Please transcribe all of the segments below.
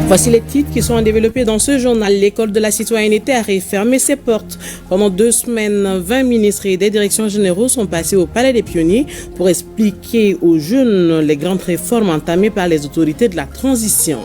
Voici les titres qui sont développés dans ce journal. L'école de la citoyenneté a refermé ses portes. Pendant 2 semaines, 20 ministres et des directions généraux sont passés au Palais des Pionniers pour expliquer aux jeunes les grandes réformes entamées par les autorités de la transition.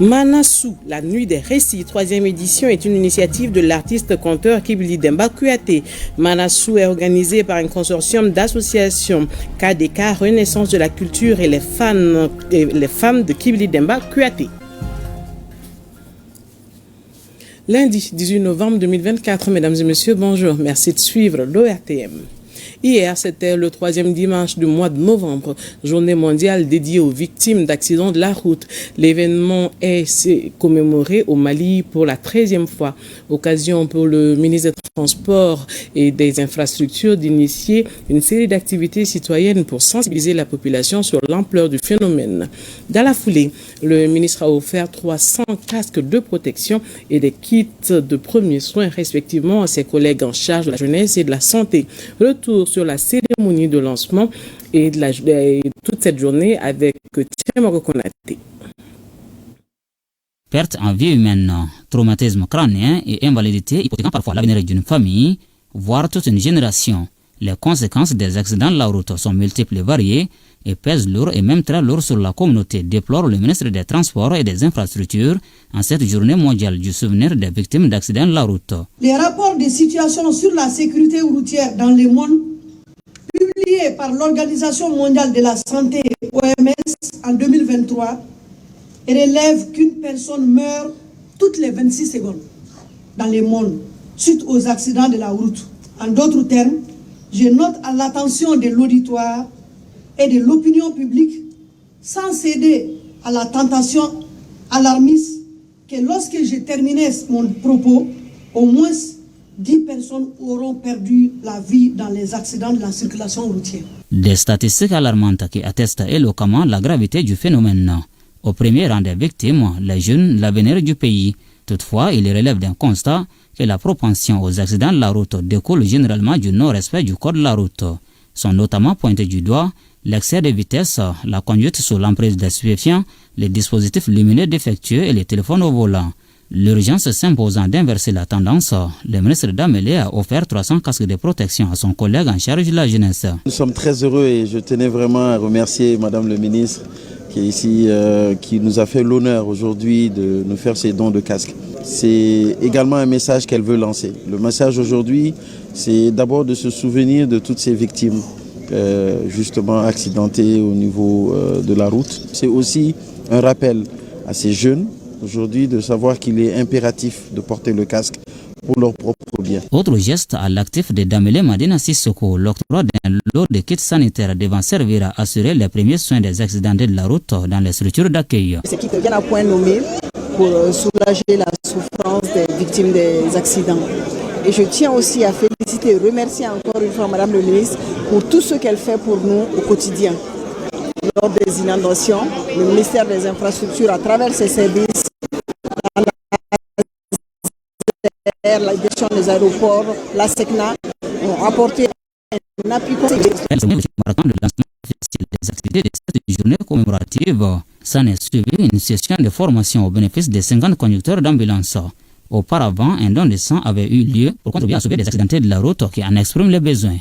Manassou, la nuit des récits, 3e édition, est une initiative de l'artiste-conteur Kibili Demba Kouyaté. Manassou est organisé par un consortium d'associations KDK, Renaissance de la culture et les femmes de Kibili Demba Kouyaté. Lundi 18 novembre 2024, mesdames et messieurs, bonjour. Merci de suivre l'ORTM. Hier, c'était le 3e dimanche du mois de novembre, journée mondiale dédiée aux victimes d'accidents de la route. L'événement est commémoré au Mali pour la 13e fois. Occasion pour le ministre des Transports et des Infrastructures d'initier une série d'activités citoyennes pour sensibiliser la population sur l'ampleur du phénomène. Dans la foulée, le ministre a offert 300 casques de protection et des kits de premiers soins respectivement à ses collègues en charge de la jeunesse et de la santé. Retour sur la cérémonie de lancement et toute cette journée avec Thiamaro Konaté. Perte en vie humaine, traumatisme crânien et invalidité hypothéquant parfois l'avenir d'une famille, voire toute une génération. Les conséquences des accidents de la route sont multiples et variées et pèsent lourd et même très lourd sur la communauté, déplore le ministre des Transports et des Infrastructures en cette journée mondiale du souvenir des victimes d'accidents de la route. Les rapports de situation sur la sécurité routière dans le monde, publiés par l'Organisation mondiale de la santé OMS en 2023, relèvent qu'une personne meurt toutes les 26 secondes dans le monde suite aux accidents de la route. En d'autres termes, je note à l'attention de l'auditoire et de l'opinion publique, sans céder à la tentation alarmiste, que lorsque je terminais mon propos, au moins 10 personnes auront perdu la vie dans les accidents de la circulation routière. Des statistiques alarmantes qui attestent éloquemment la gravité du phénomène. Au premier rang des victimes, les jeunes, l'avenir du pays. Toutefois, il relève d'un constat que la propension aux accidents de la route découle généralement du non-respect du code de la route. Sont notamment pointés du doigt l'excès de vitesse, la conduite sous l'emprise des stupéfiants, les dispositifs lumineux défectueux et les téléphones au volant. L'urgence s'imposant d'inverser la tendance, le ministre Damele a offert 300 casques de protection à son collègue en charge de la jeunesse. Nous sommes très heureux et je tenais vraiment à remercier Madame le ministre qui est ici, qui nous a fait l'honneur aujourd'hui de nous faire ces dons de casques. C'est également un message qu'elle veut lancer. Le message aujourd'hui, c'est d'abord de se souvenir de toutes ces victimes justement accidentées au niveau de la route. C'est aussi un rappel à ces jeunes aujourd'hui de savoir qu'il est impératif de porter le casque pour leur propre bien. Autre geste à l'actif de Damele Madina Sissoko, l'octroi d'un lot de kits sanitaires devant servir à assurer les premiers soins des accidentés de la route dans les structures d'accueil. C'est qui viennent à point nommé pour soulager la souffrance des victimes des accidents. Et je tiens aussi à féliciter et remercier encore une fois Madame le ministre pour tout ce qu'elle fait pour nous au quotidien. Lors des inondations, le ministère des Infrastructures, à travers ses services, la gestion des aéroports, la SECNA, ont apporté un appui conséquent. Elle soumet aussi marquant le lancement officiel des activités de cette journée commémorative. S'en est suivi une session de formation au bénéfice des 50 conducteurs d'ambulance. Auparavant, un don de sang avait eu lieu pour contribuer à sauver des accidentés de la route qui en expriment les besoins.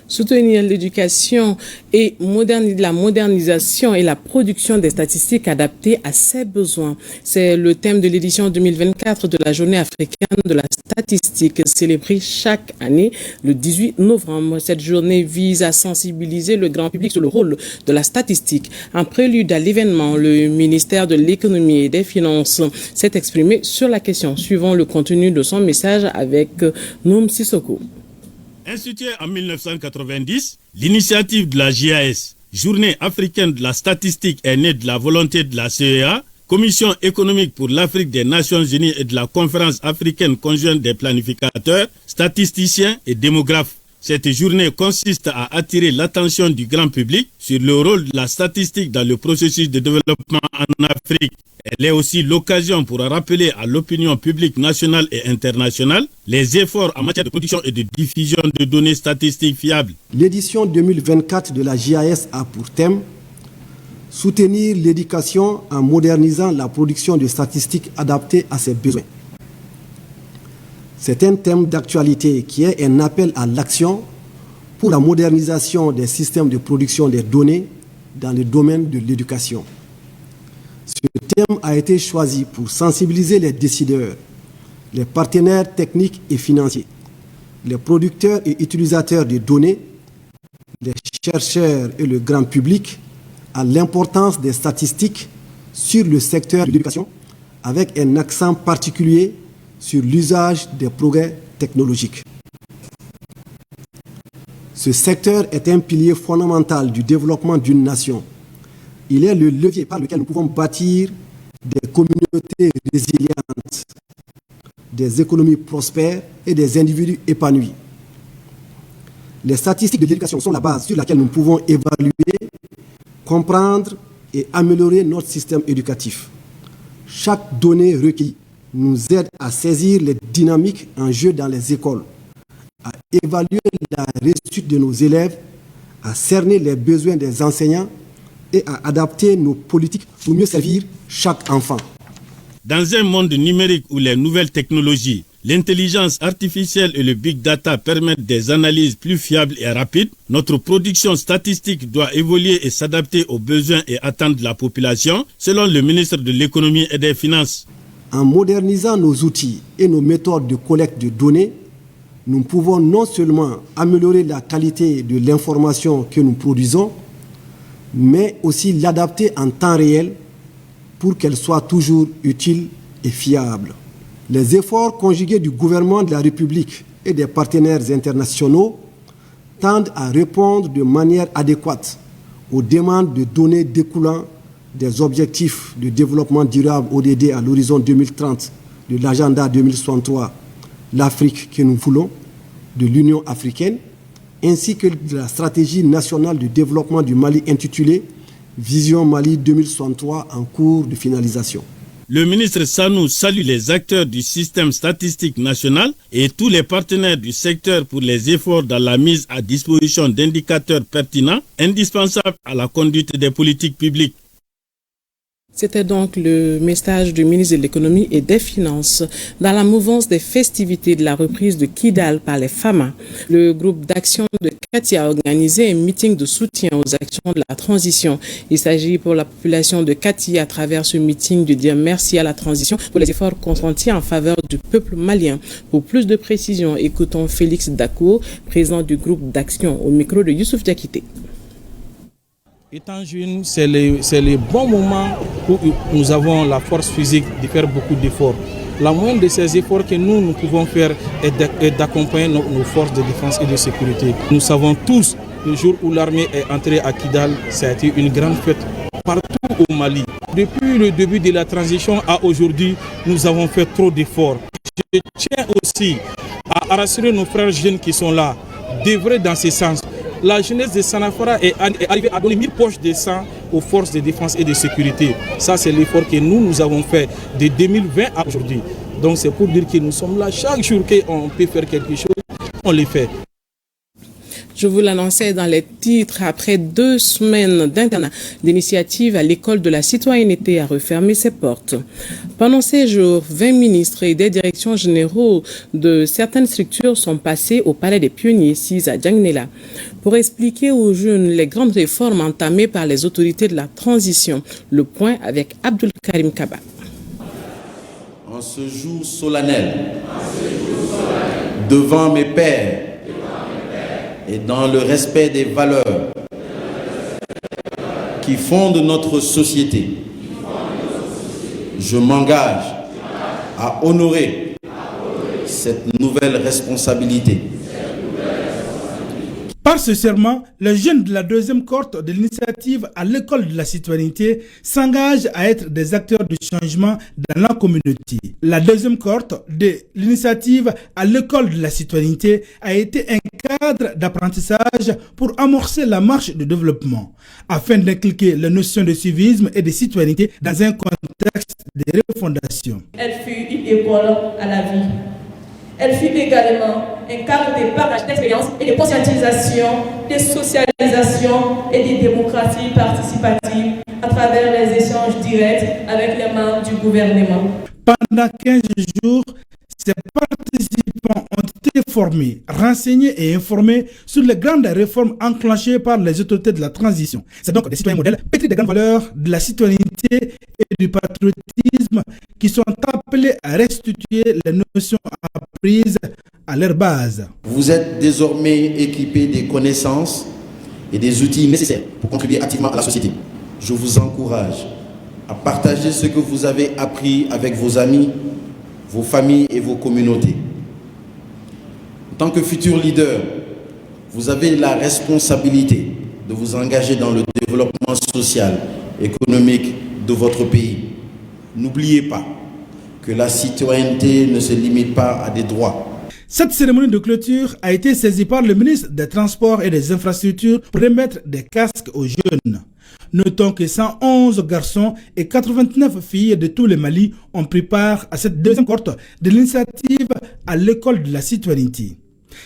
Soutenir l'éducation et la modernisation et la production des statistiques adaptées à ses besoins. C'est le thème de l'édition 2024 de la Journée africaine de la statistique, célébrée chaque année le 18 novembre. Cette journée vise à sensibiliser le grand public sur le rôle de la statistique. En prélude à l'événement, le ministère de l'Économie et des Finances s'est exprimé sur la question. Suivant le contenu de son message avec Noum Sissoko. Instituée en 1990, l'initiative de la JAS, Journée africaine de la statistique, est née de la volonté de la CEA, Commission économique pour l'Afrique des Nations Unies et de la Conférence africaine conjointe des planificateurs, statisticiens et démographes. Cette journée consiste à attirer l'attention du grand public sur le rôle de la statistique dans le processus de développement en Afrique. Elle est aussi l'occasion pour rappeler à l'opinion publique nationale et internationale les efforts en matière de production et de diffusion de données statistiques fiables. L'édition 2024 de la JAS a pour thème soutenir l'éducation en modernisant la production de statistiques adaptées à ses besoins. C'est un thème d'actualité qui est un appel à l'action pour la modernisation des systèmes de production des données dans le domaine de l'éducation. Ce thème a été choisi pour sensibiliser les décideurs, les partenaires techniques et financiers, les producteurs et utilisateurs de données, les chercheurs et le grand public à l'importance des statistiques sur le secteur de l'éducation, avec un accent particulier sur l'usage des progrès technologiques. Ce secteur est un pilier fondamental du développement d'une nation. Il est le levier par lequel nous pouvons bâtir des communautés résilientes, des économies prospères et des individus épanouis. Les statistiques de l'éducation sont la base sur laquelle nous pouvons évaluer, comprendre et améliorer notre système éducatif. Chaque donnée recueillie nous aide à saisir les dynamiques en jeu dans les écoles, à évaluer la réussite de nos élèves, à cerner les besoins des enseignants et à adapter nos politiques pour mieux servir chaque enfant. Dans un monde numérique où les nouvelles technologies, l'intelligence artificielle et le big data permettent des analyses plus fiables et rapides, notre production statistique doit évoluer et s'adapter aux besoins et attentes de la population, selon le ministre de l'Économie et des Finances. En modernisant nos outils et nos méthodes de collecte de données, nous pouvons non seulement améliorer la qualité de l'information que nous produisons, mais aussi l'adapter en temps réel pour qu'elle soit toujours utile et fiable. Les efforts conjugués du gouvernement de la République et des partenaires internationaux tendent à répondre de manière adéquate aux demandes de données découlant des objectifs de développement durable ODD à l'horizon 2030 de l'agenda 2063, l'Afrique que nous voulons, de l'Union africaine, ainsi que de la stratégie nationale de développement du Mali intitulée Vision Mali 2063 en cours de finalisation. Le ministre Sanou salue les acteurs du système statistique national et tous les partenaires du secteur pour les efforts dans la mise à disposition d'indicateurs pertinents, indispensables à la conduite des politiques publiques. C'était donc le message du ministre de l'Économie et des Finances. Dans la mouvance des festivités de la reprise de Kidal par les FAMA, le groupe d'action de Kati a organisé un meeting de soutien aux actions de la transition. Il s'agit pour la population de Kati à travers ce meeting de dire merci à la transition pour les efforts consentis en faveur du peuple malien. Pour plus de précisions, écoutons Félix Dakour, président du groupe d'action, au micro de Youssouf Diakité. Étant jeune, c'est le bon moment où nous avons la force physique de faire beaucoup d'efforts. La moindre de ces efforts que nous pouvons faire est d'accompagner nos forces de défense et de sécurité. Nous savons tous, le jour où l'armée est entrée à Kidal, ça a été une grande fête partout au Mali. Depuis le début de la transition à aujourd'hui, nous avons fait trop d'efforts. Je tiens aussi à rassurer nos frères jeunes qui sont là, d'œuvrer dans ce sens. La jeunesse de Sanafara est arrivée à donner 1000 poches de sang aux forces de défense et de sécurité. Ça, c'est l'effort que nous avons fait de 2020 à aujourd'hui. Donc, c'est pour dire que nous sommes là chaque jour qu'on peut faire quelque chose, on le fait. Je vous l'annonçais dans les titres, après 2 semaines d'internat, l'initiative à l'école de la citoyenneté a refermé ses portes. Pendant ces jours, 20 ministres et des directions généraux de certaines structures sont passés au Palais des Pionniers, 6 à Djangnela, pour expliquer aux jeunes les grandes réformes entamées par les autorités de la transition. Le point avec Abdul Karim Kaba. En ce jour solennel, devant mes pairs, et dans le respect des valeurs qui fondent notre société, je m'engage à honorer cette nouvelle responsabilité. Par ce serment, les jeunes de la deuxième cohorte de l'initiative à l'école de la citoyenneté s'engagent à être des acteurs de changement dans la communauté. La deuxième cohorte de l'initiative à l'école de la citoyenneté a été un cadre d'apprentissage pour amorcer la marche de développement, afin d'inculquer les notions de civisme et de citoyenneté dans un contexte de refondation. Elle fut une école à la vie. Elle fut également un cadre de partage d'expériences et de conscientisation, de socialisation et de démocratie participative à travers les échanges directs avec les membres du gouvernement. Pendant 15 jours, ces participants ont été formés, renseignés et informés sur les grandes réformes enclenchées par les autorités de la transition. C'est donc des citoyens modèles pétris des grandes valeurs de la citoyenneté et du patriotisme qui sont appelés à restituer les notions apprises à leur base. Vous êtes désormais équipés des connaissances et des outils nécessaires pour contribuer activement à la société. Je vous encourage à partager ce que vous avez appris avec vos amis, vos familles et vos communautés. En tant que futur leader, vous avez la responsabilité de vous engager dans le développement social, économique de votre pays. N'oubliez pas que la citoyenneté ne se limite pas à des droits. Cette cérémonie de clôture a été saisie par le ministre des Transports et des Infrastructures pour remettre des casques aux jeunes. Notons que 111 garçons et 89 filles de tout le Mali ont pris part à cette deuxième cohorte de l'initiative à l'école de la citoyenneté.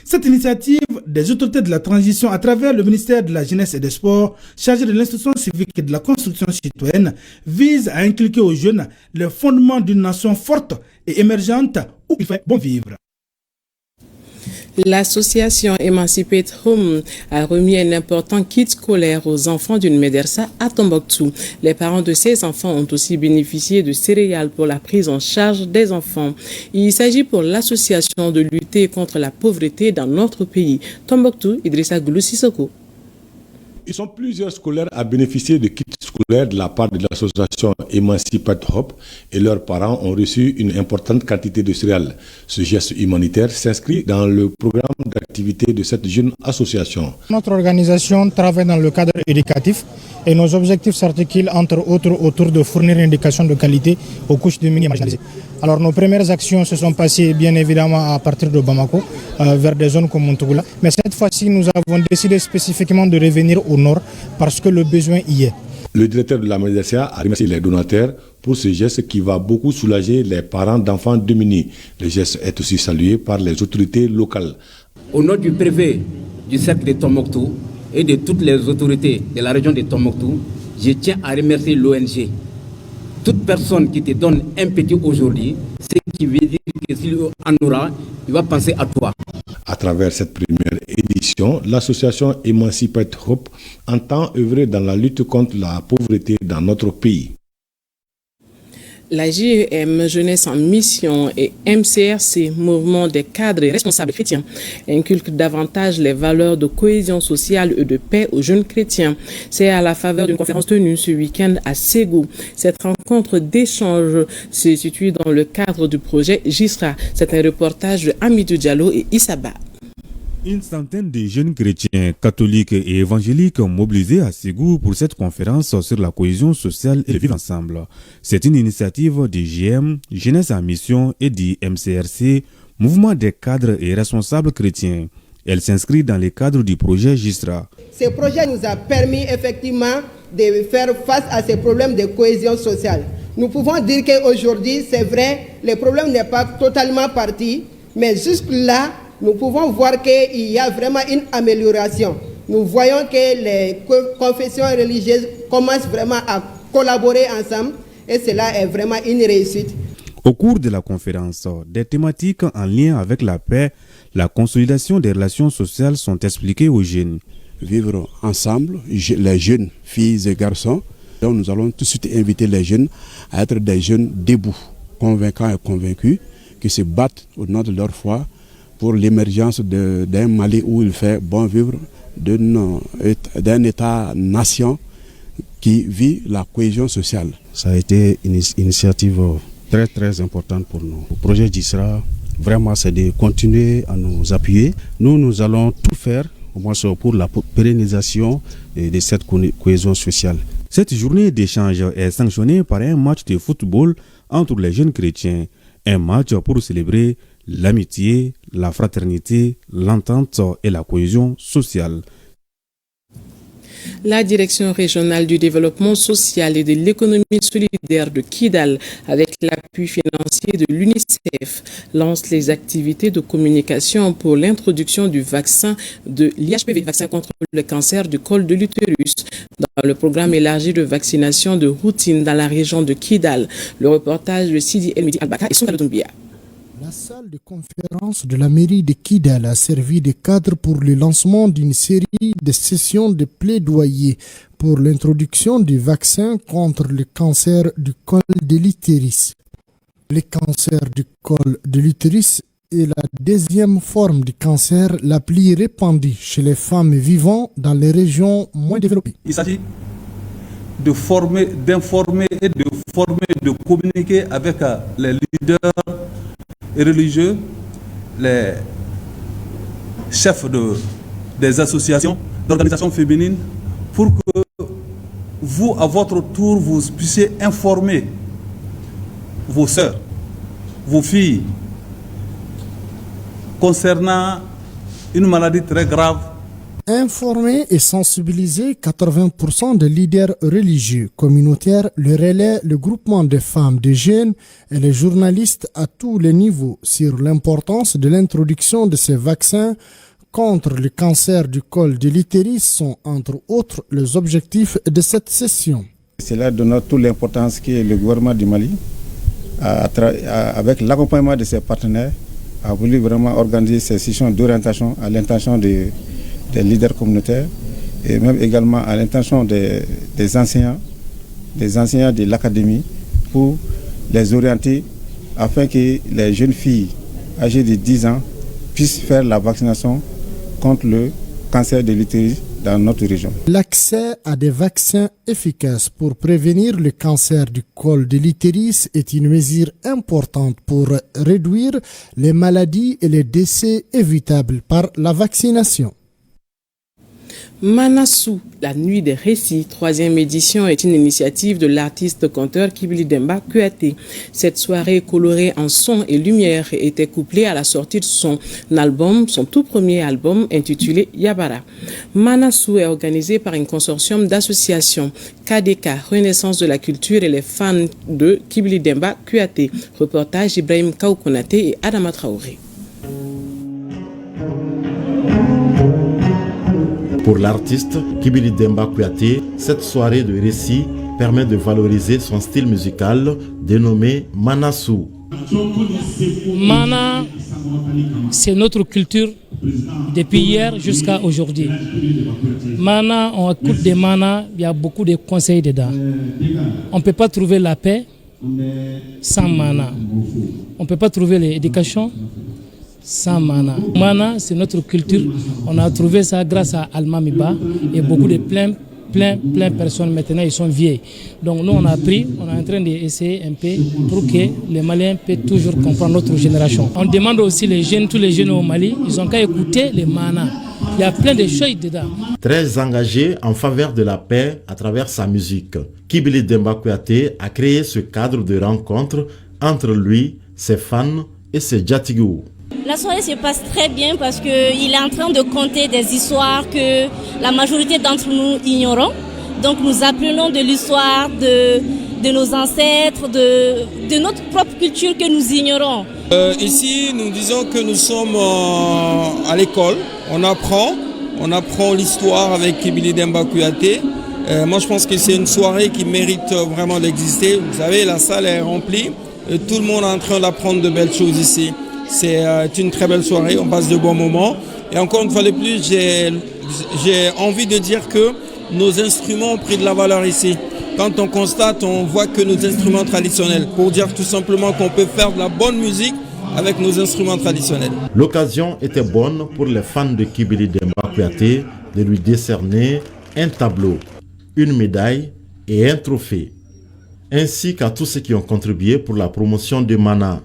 Cette initiative des autorités de la transition à travers le ministère de la Jeunesse et des Sports, chargé de l'instruction civique et de la construction citoyenne, vise à inculquer aux jeunes les fondements d'une nation forte et émergente où il fait bon vivre. L'association Emancipate Home a remis un important kit scolaire aux enfants d'une médersa à Tombouctou. Les parents de ces enfants ont aussi bénéficié de céréales pour la prise en charge des enfants. Il s'agit pour l'association de lutter contre la pauvreté dans notre pays. Tombouctou, Idrissa Goulou Sissoko. Ils sont plusieurs scolaires à bénéficier de kits scolaires de la part de l'association Emancipate Hope et leurs parents ont reçu une importante quantité de céréales. Ce geste humanitaire s'inscrit dans le programme d'activité de cette jeune association. Notre organisation travaille dans le cadre éducatif et nos objectifs s'articulent entre autres autour de fournir une éducation de qualité aux couches démunies et marginalisées. Alors nos premières actions se sont passées bien évidemment à partir de Bamako, vers des zones comme Montougoula. Mais cette fois-ci, nous avons décidé spécifiquement de revenir au nord parce que le besoin y est. Le directeur de la médersa a remercié les donateurs pour ce geste qui va beaucoup soulager les parents d'enfants démunis. Le geste est aussi salué par les autorités locales. Au nom du préfet du cercle de Tombouctou et de toutes les autorités de la région de Tombouctou, je tiens à remercier l'ONG. Toute personne qui te donne un petit aujourd'hui, ce qui veut dire que s'il en aura, il va penser à toi. À travers cette première édition, l'association Emancipate Hope entend œuvrer dans la lutte contre la pauvreté dans notre pays. La JEM, Jeunesse en Mission, et MCRC, Mouvement des cadres et responsables chrétiens, inculquent davantage les valeurs de cohésion sociale et de paix aux jeunes chrétiens. C'est à la faveur d'une conférence tenue ce week-end à Ségou. Cette rencontre d'échange se situe dans le cadre du projet GISRA. C'est un reportage de Hamidou Diallo et Issaba. Une centaine de jeunes chrétiens, catholiques et évangéliques mobilisés à Ségou pour cette conférence sur la cohésion sociale et le vivre ensemble. C'est une initiative du JM, Jeunesse en Mission et du MCRC, Mouvement des cadres et responsables chrétiens. Elle s'inscrit dans le cadre du projet GISRA. Ce projet nous a permis effectivement de faire face à ces problèmes de cohésion sociale. Nous pouvons dire qu'aujourd'hui, c'est vrai, le problème n'est pas totalement parti, mais jusque-là, nous pouvons voir qu'il y a vraiment une amélioration. Nous voyons que les confessions religieuses commencent vraiment à collaborer ensemble et cela est vraiment une réussite. Au cours de la conférence, des thématiques en lien avec la paix, la consolidation des relations sociales sont expliquées aux jeunes. Vivre ensemble, les jeunes filles et garçons. Donc nous allons tout de suite inviter les jeunes à être des jeunes debout, convaincants et convaincus, qui se battent au nom de leur foi pour l'émergence d'un Mali où il fait bon vivre, d'un État-nation qui vit la cohésion sociale. Ça a été une initiative très très importante pour nous. Le projet GISRA, vraiment, c'est de continuer à nous appuyer. Nous allons tout faire au moins pour la pérennisation de cette cohésion sociale. Cette journée d'échange est sanctionnée par un match de football entre les jeunes chrétiens. Un match pour célébrer l'amitié, la fraternité, l'entente et la cohésion sociale. La Direction régionale du développement social et de l'économie solidaire de Kidal, avec l'appui financier de l'UNICEF, lance les activités de communication pour l'introduction du vaccin de l'IHPV, vaccin contre le cancer du col de l'utérus, dans le programme élargi de vaccination de routine dans la région de Kidal. Le reportage de Sidi El-Midi Al-Baka et Soukala Doumbia. La salle de conférence de la mairie de Kidal a servi de cadre pour le lancement d'une série de sessions de plaidoyer pour l'introduction du vaccin contre le cancer du col de l'utérus. Le cancer du col de l'utérus est la deuxième forme de cancer la plus répandue chez les femmes vivant dans les régions moins développées. Il s'agit de former, d'informer et de communiquer avec les leaders religieux, les chefs des associations, d'organisations féminines, pour que vous, à votre tour, vous puissiez informer vos sœurs, vos filles, concernant une maladie très grave. Informer et sensibiliser 80% des leaders religieux, communautaires, le relais, le groupement de femmes, de jeunes et les journalistes à tous les niveaux sur l'importance de l'introduction de ces vaccins contre le cancer du col de l'utérus sont entre autres les objectifs de cette session. Cela donne toute l'importance que le gouvernement du Mali, avec l'accompagnement de ses partenaires, a voulu vraiment organiser ces sessions d'orientation à l'intention des leaders communautaires et même également à l'intention des enseignants de l'académie pour les orienter afin que les jeunes filles âgées de 10 ans puissent faire la vaccination contre le cancer de l'utérus dans notre région. L'accès à des vaccins efficaces pour prévenir le cancer du col de l'utérus est une mesure importante pour réduire les maladies et les décès évitables par la vaccination. Manassou, la nuit des récits, 3e édition, est une initiative de l'artiste-conteur Kibili Demba Kouyaté. Cette soirée colorée en son et lumière était couplée à la sortie de son album, son tout premier album intitulé Yabara. Manassou est organisé par un consortium d'associations KDK, Renaissance de la culture et les fans de Kibili Demba Kouyaté. Reportage Ibrahim Kaoukonaté et Adama Traoré. Pour l'artiste Kibili Demba Kouyaté, cette soirée de récit permet de valoriser son style musical dénommé Manassou. Mana, c'est notre culture depuis hier jusqu'à aujourd'hui. Mana, on écoute des Mana, il y a beaucoup de conseils dedans. On ne peut pas trouver la paix sans Mana. On ne peut pas trouver l'éducation sans Mana. Mana, c'est notre culture. On a trouvé ça grâce à Alma Miba et beaucoup de plein de personnes maintenant, ils sont vieilles. Donc nous, on a appris, on est en train d'essayer un peu pour que les Maliens puissent toujours comprendre notre génération. On demande aussi les jeunes, tous les jeunes au Mali, ils ont qu'à écouter les Mana. Il y a plein de choses dedans. Très engagé en faveur de la paix à travers sa musique, Kibili Demba Kouyaté a créé ce cadre de rencontre entre lui, ses fans et ses Djatigou. La soirée se passe très bien parce qu'il est en train de conter des histoires que la majorité d'entre nous ignorons. Donc nous apprenons de l'histoire de nos ancêtres, de notre propre culture que nous ignorons. Ici, nous disons que nous sommes à l'école. On apprend l'histoire avec Kibili Demba Kouyaté. Moi, je pense que c'est une soirée qui mérite vraiment d'exister. Vous savez, la salle est remplie. Tout le monde est en train d'apprendre de belles choses ici. C'est une très belle soirée, on passe de bons moments. Et encore une fois de plus, j'ai envie de dire que nos instruments ont pris de la valeur ici. Quand on constate, on voit que nos instruments traditionnels, pour dire tout simplement qu'on peut faire de la bonne musique avec nos instruments traditionnels. L'occasion était bonne pour les fans de Kibili Demba Kouyaté de lui décerner un tableau, une médaille et un trophée, ainsi qu'à tous ceux qui ont contribué pour la promotion de Mana.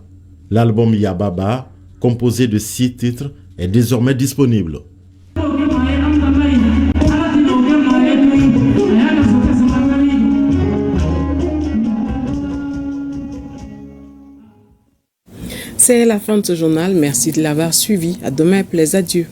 L'album Yababa, composé de 6 titres, est désormais disponible. C'est la fin de ce journal. Merci de l'avoir suivi. À demain, plaise à Dieu.